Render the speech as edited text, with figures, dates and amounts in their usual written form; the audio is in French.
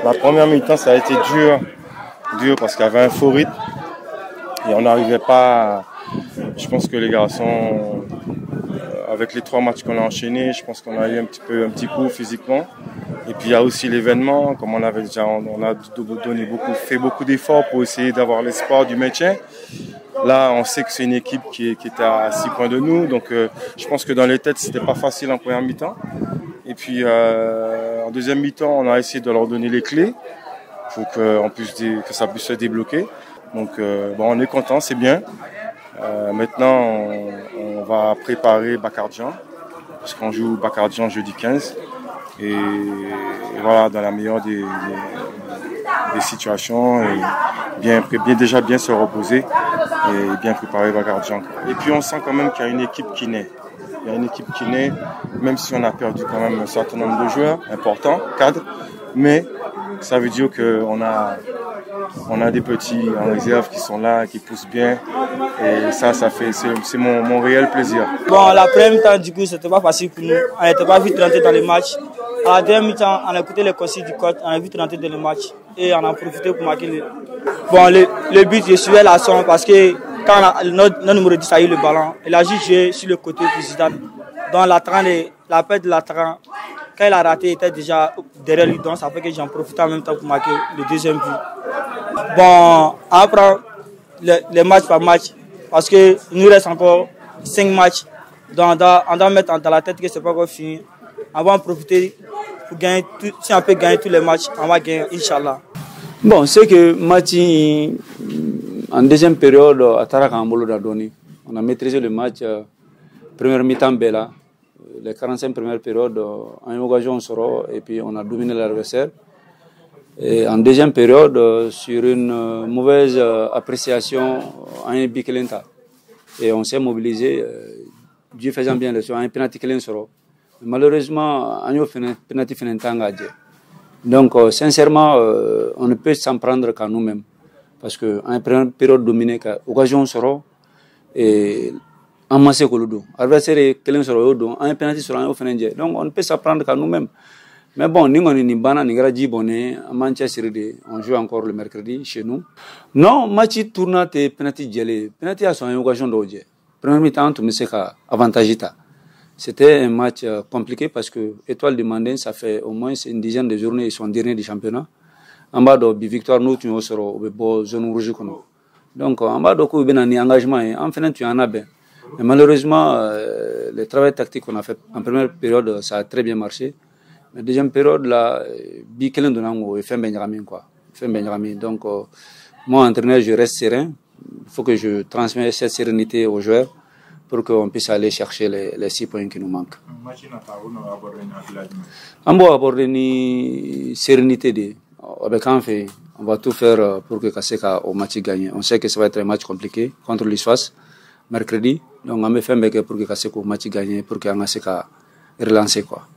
La première mi-temps, ça a été dur parce qu'il y avait un faux rythme et on n'arrivait pas. Je pense que les garçons, avec les 3 matchs qu'on a enchaînés, je pense qu'on a eu un petit coup physiquement. Et puis il y a aussi l'événement, comme on avait déjà, on a fait beaucoup d'efforts pour essayer d'avoir l'espoir du maintien. Là, on sait que c'est une équipe qui était à 6 points de nous, donc je pense que dans les têtes, c'était pas facile en première mi-temps. Et puis en deuxième mi-temps, on a essayé de leur donner les clés pour que ça puisse se débloquer. Donc on est content, c'est bien. Maintenant, on va préparer Bakardian, parce qu'on joue Bakardian jeudi 15. Et voilà, dans la meilleure des situations, et déjà bien se reposer et bien préparer Bakardian. Et puis on sent quand même qu'il y a une équipe qui naît. Il y a une équipe qui naît, même si on a perdu quand même un certain nombre de joueurs importants, cadres, mais ça veut dire qu'on a des petits en réserve qui sont là, qui poussent bien, et c'est mon réel plaisir. Bon, la première mi-temps, du coup, c'était pas facile pour nous. On n'était pas vite rentré dans les matchs. À la deuxième mi-temps, on a écouté les consignes du coach, on a vite rentré dans le match et on a profité pour marquer le but. Je suivais la son parce que quand notre numéro 10 a eu le ballon, il a juste joué sur le côté pour Zidane. Donc la perte de l'attaquant, quand il a raté, il était déjà derrière lui, donc ça fait que j'en profitais en même temps pour marquer le deuxième but. Bon, on prend les matchs par match parce qu'il nous reste encore 5 matchs. Donc on doit mettre dans la tête que c'est pas encore fini. On va en profiter pour gagner si on peut gagner tous les matchs, on va gagner, Inch'Allah. Bon, c'est que match en deuxième période, à Tarakambolo d'Adoni, on a maîtrisé le match. Première mi-temps, Bella. Les 45 premières périodes, en une occasion, on sort et puis on a dominé l'adversaire. Et en deuxième période, sur une mauvaise appréciation, on a un bikelenta. Et on s'est mobilisé, Dieu faisant bien le soin, un penalty kelen soro. Malheureusement, on a fait un penalty finantanga. Donc, sincèrement, on ne peut s'en prendre qu'à nous-mêmes. Parce qu'en première période dominée, occasion soro, et amassé kolodo. Adversaire kelen soro yodo, un penalty soro un offense. Donc, on ne peut s'en prendre qu'à nous-mêmes. Mais bon, nous, on est Bana, à Manchester, on joue encore le mercredi chez nous. Non, match tournant et penalty gelé. Penalty a son occasion d'oje. Premier mi-temps, tout le monde avantage. C'était un match compliqué parce que Étoile de Mandin, ça fait au moins une dizaine de journées, ils sont derniers du championnat. En bas de victoire, nous, tu nous seras au zone rouge. Donc, en bas de coup, il y a un engagement. En fait, tu en as bien. Mais malheureusement, le travail tactique qu'on a fait en première période, ça a très bien marché. La deuxième période, là, Bikelen Donango, il fait Benjamin, quoi. Donc, moi, entraîneur, je reste serein. Il faut que je transmette cette sérénité aux joueurs pour qu'on puisse aller chercher les 6 points qui nous manquent. On va aborder une sérénité. Avec Anfe, on va tout faire pour que Kaseka au match gagne. On sait que ça va être un match compliqué contre l'Iswas, mercredi. Donc, on va faire pour que Kaseka au match gagne, pour que Kaseka relance, quoi.